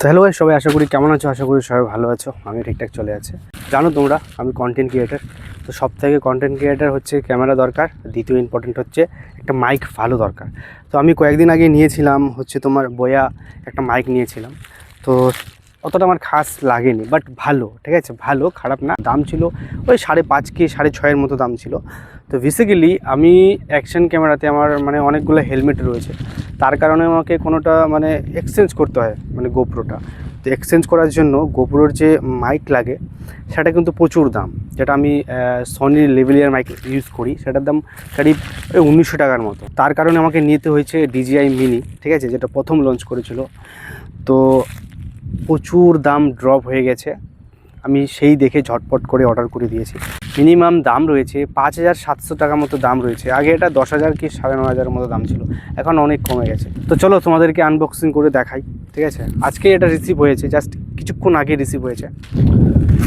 তো হ্যালো ভাই, সবাই আশা করি কেমন আছো? আশা করি সবাই ভালো আছো। আমি ঠিকঠাক চলে আছে। জানো তোমরা, আমি কন্টেন্ট ক্রিয়েটার। তো সব থেকে কন্টেন্ট ক্রিয়েটার হচ্ছে ক্যামেরা দরকার, দ্বিতীয় ইম্পর্টেন্ট হচ্ছে একটা মাইক ভালো দরকার। তো আমি কয়েকদিন আগে নিয়েছিলাম হচ্ছে তোমার বোয়া একটা মাইক নিয়েছিলাম। তো অতটা আমার খাস লাগেনি, বাট ভালো, ঠিক আছে, ভালো, খারাপ না। দাম ছিল ওই 5.5 কি 6.5-এর মতো দাম ছিল। তো বেসিক্যালি আমি অ্যাকশন ক্যামেরাতে আমার মানে অনেকগুলো হেলমেট রয়েছে, তার কারণে আমাকে কোনোটা মানে এক্সচেঞ্জ করতে হয়, মানে গোপ্রোটা। তো এক্সচেঞ্জ করার জন্য গোপ্রোর যে মাইক লাগে সেটা কিন্তু প্রচুর দাম। যেটা আমি সনির লেভেলিয়ার মাইক ইউজ করি, সেটার দাম করিব 1900 টাকার মতো। তার কারণে আমাকে নিতে হয়েছে DJI মিনি, ঠিক আছে, যেটা প্রথম লঞ্চ করেছিল। তো প্রচুর দাম ড্রপ হয়ে গেছে, আমি সেই দেখে ঝটপট করে অর্ডার করে দিয়েছি। মিনিমাম দাম রয়েছে 5700 টাকা মতো দাম রয়েছে। আগে এটা 10,000 কি 9,500 মতো দাম ছিল, এখন অনেক কমে গেছে। তো চলো তোমাদেরকে আনবক্সিং করে দেখাই, ঠিক আছে। আজকে এটা রিসিভ হয়েছে, জাস্ট কিছুক্ষণ আগে রিসিভ হয়েছে।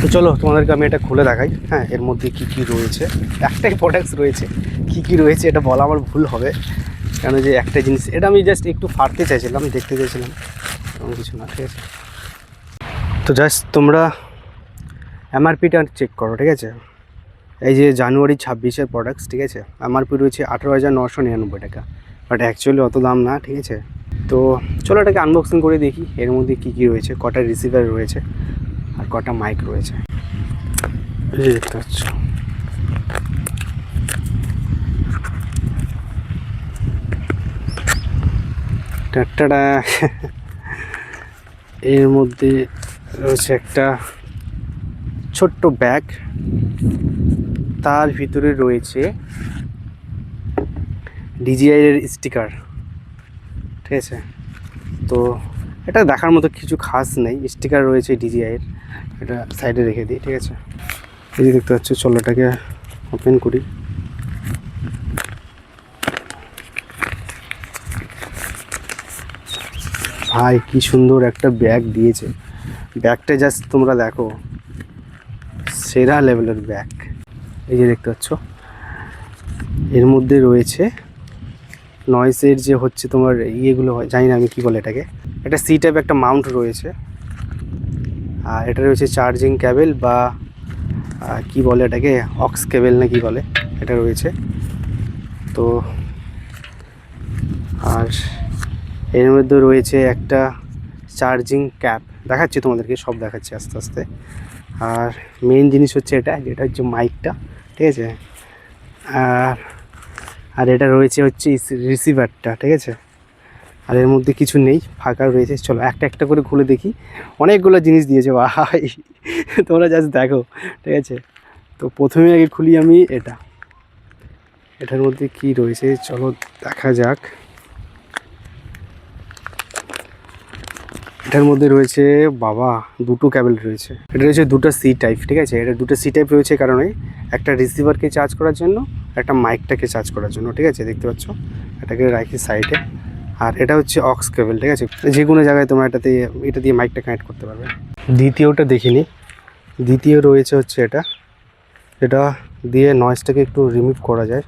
তো চলো তোমাদেরকে আমি এটা খুলে দেখাই। হ্যাঁ, এর মধ্যে কি কি রয়েছে, একটাই প্রোডাক্টস রয়েছে, কি কি রয়েছে এটা বলা আমার ভুল হবে, কেন যে একটা জিনিস এটা আমি জাস্ট একটু ফাড়তে চাইছিলাম, দেখতে চাইছিলাম, তেমন কিছু না, ঠিক আছে। তো জাস্ট তোমরা MRPটা চেক করো, ঠিক আছে। এই যে জানুয়ারি 26-এর প্রোডাক্টস, ঠিক আছে, MRP রয়েছে 18,999 টাকা, বাট অ্যাকচুয়ালি অত দাম না, ঠিক আছে। তো চলো এটাকে আনবক্সিং করে দেখি এর মধ্যে কী কী রয়েছে, কটা রিসিভার রয়েছে আর কটা মাইক রয়েছে। এই যে দেখতে পাচ্ছ, টাটা। এর মধ্যে রয়েছে একটা ছোট্ট ব্যাগ, তার ভিতরে রয়েছে DJI এর স্টিকার, ঠিক আছে। তো এটা দেখার মতো কিছু খাস নেই, স্টিকার রয়েছে DJI এর, এটা সাইডে রেখে দিই, ঠিক আছে। এই যে দেখতে পাচ্ছ, চলো এটাকে ওপেন করি। ভাই কি সুন্দর একটা ব্যাগ দিয়েছে, ব্যাগটা জাস্ট তোমরা দেখো, সেরা লেভেলের ব্যাগ। এই যে দেখতে পাচ্ছ, এর মধ্যে রয়েছে নয়েসের যে হচ্ছে তোমার ইয়েগুলো হয়, জানি না আমি কী বলে এটাকে, একটা সি টাইপ একটা মাউন্ট রয়েছে, আর এটা রয়েছে চার্জিং ক্যাবেল বা কি বলে এটাকে, অক্স কেবেল না কি বলে, এটা রয়েছে। তো আর এর মধ্যে রয়েছে একটা চার্জিং ক্যাপ, দেখাচ্ছি তোমাদেরকে, সব দেখাচ্ছি আস্তে আস্তে। আর মেইন জিনিস হচ্ছে এটা, যেটা হচ্ছে মাইকটা, ঠিক আছে। আর আর এটা রয়েছে হচ্ছে রিসিভারটা, ঠিক আছে। আর এর মধ্যে কিছু নেই, ফাঁকা রয়েছে। চলো একটা একটা করে খুলে দেখি, অনেকগুলো জিনিস দিয়েছে ভাই, তোমরা জাস্ট দেখো, ঠিক আছে। তো প্রথমে আগে খুলি আমি এটার মধ্যে কি রয়েছে, চলো দেখা যাক। এটার মধ্যে রয়েছে বাবা দুটো ক্যাবেল রয়েছে, এটা রয়েছে দুটো সি টাইপ, ঠিক আছে। এটা দুটো সি টাইপ রয়েছে কারণে একটা রিসিভারকে চার্জ করার জন্য, একটা মাইকটাকে চার্জ করার জন্য, ঠিক আছে, দেখতে পাচ্ছ। এটাকে রাখি সাইডে। আর এটা হচ্ছে অক্স কেবল, ঠিক আছে, যে কোনো জায়গায় তোমরা এটা দিয়ে মাইকটা কানেক্ট করতে পারবে। দ্বিতীয়টা দেখিনি, দ্বিতীয় রয়েছে হচ্ছে এটা দিয়ে নয়েজটাকে একটু রিমুভ করা যায়,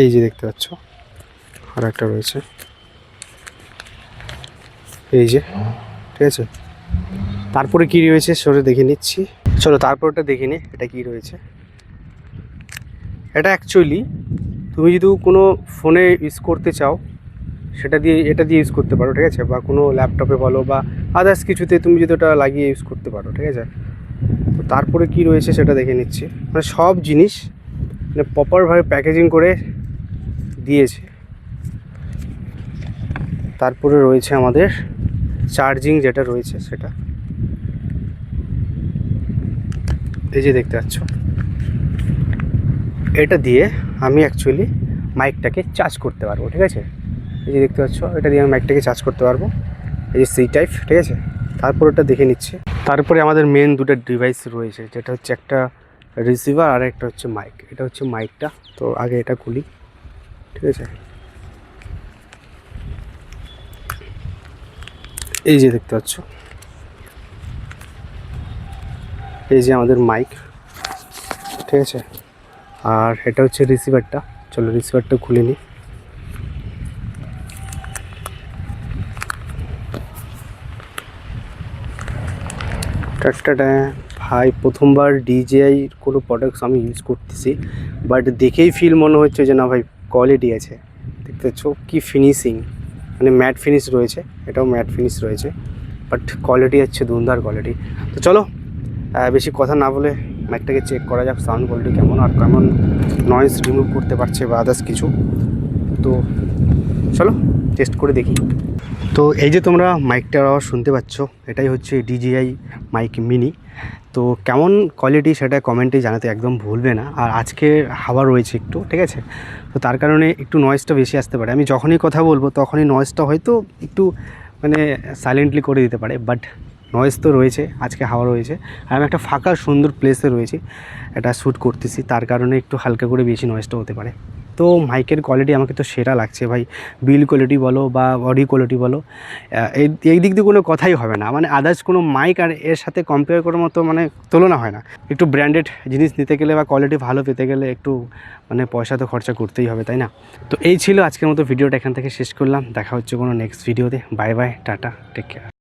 এই যে দেখতে পাচ্ছ। আর একটা রয়েছে এই যে, ঠিক আছে। তারপরে কি রয়েছে সরে দেখে নিচ্ছি, চলো তারপরটা দেখে নি এটা কি রয়েছে। এটা অ্যাকচুয়ালি তুমি যদি কোনো ফোনে ইউজ করতে চাও, এটা দিয়ে ইউজ করতে পারো, ঠিক আছে, বা কোনো ল্যাপটপে বলো বা আদার্স কিছুতে তুমি যদি ওটা লাগিয়ে ইউজ করতে পারো, ঠিক আছে। তো তারপরে কি রয়েছে সেটা দেখে নিচ্ছি, মানে সব জিনিস মানে প্রপারভাবে প্যাকেজিং করে দিয়েছে। তারপরে রয়েছে আমাদের চার্জিং যেটা রয়েছে সেটা, এই যে দেখতে পাচ্ছ। এটা দিয়ে আমি অ্যাকচুয়ালি মাইকটাকে চার্জ করতে পারবো, ঠিক আছে। এই যে দেখতে পাচ্ছ, এটা দিয়ে আমি মাইকটাকে চার্জ করতে পারবো, এই যে সি টাইপ, ঠিক আছে। তারপর এটা দেখে নিচ্ছি। তারপরে আমাদের মেন দুটো ডিভাইস রয়েছে, যেটা হচ্ছে একটা রিসিভার আর একটা হচ্ছে মাইক। এটা হচ্ছে মাইকটা, তো আগে এটা খুলি, ঠিক আছে। এই যে দেখতে পাচ্ছ, এই যে আমাদের মাইক, ঠিক আছে। আর এটা হচ্ছে রিসিভারটা, চলো রিসিভারটা খুলে নিই। টাটা ভাই, প্রথমবার DJI কোনো প্রোডাক্টস আমি ইউজ করতেছি, বাট দেখেই ফিল মনে হচ্ছে যে না ভাই কোয়ালিটি আছে। দেখতে পাচ্ছ কি ফিনিশিং, মানে ম্যাট ফিনিশ রয়েছে, এটাও ম্যাট ফিনিশ রয়েছে, বাট কোয়ালিটি হচ্ছে দুর্দার কোয়ালিটি। তো চলো বেশি কথা না বলে মাইকটাকে চেক করা যাক, সাউন্ড কোয়ালিটি কেমন আর কেমন নয়েজ রিমুভ করতে পারছে বা আদার্স কিছু। তো চলো টেস্ট করে দেখি। তো এই যে তোমরা মাইকটার আওয়াজ শুনতে পাচ্ছ, এটাই হচ্ছে DJI মাইক মিনি। তো কেমন কোয়ালিটি সেটা কমেন্টে জানাতে একদম ভুলবে না। আর আজকে হাওয়া রয়েছে একটু, ঠিক আছে, তো তার কারণে একটু নয়েজটা বেশি আসতে পারে। আমি যখনই কথা বলবো তখনই নয়েজটা হয়তো একটু মানে সাইলেন্টলি করে দিতে পারে, বাট নয়েজ তো রয়েছে, আজকে হাওয়া রয়েছে। আর আমি একটা ফাঁকা সুন্দর প্লেসে রয়েছি, এটা শ্যুট করতেছি, তার কারণে একটু হালকা করে বেশি নয়েজটা হতে পারে। তো মাইকের কোয়ালিটি আমাকে তো সেরা লাগছে ভাই, বিল্ড কোয়ালিটি বলো বা বডি কোয়ালিটি বলো, এই দিক দিয়ে কোনো কথাই হবে না। মানে আদার্স কোনো মাইক আর এর সাথে কম্পেয়ার করার মতো মানে তুলনা হয় না। একটু ব্র্যান্ডেড জিনিস নিতে গেলে বা কোয়ালিটি ভালো পেতে গেলে একটু মানে পয়সা তো খরচা করতেই হবে, তাই না? তো এই ছিল আজকের মতো ভিডিওটা, এখান থেকে শেষ করলাম। দেখা হচ্ছে কোনো নেক্সট ভিডিওতে। Bye bye, tata, take care.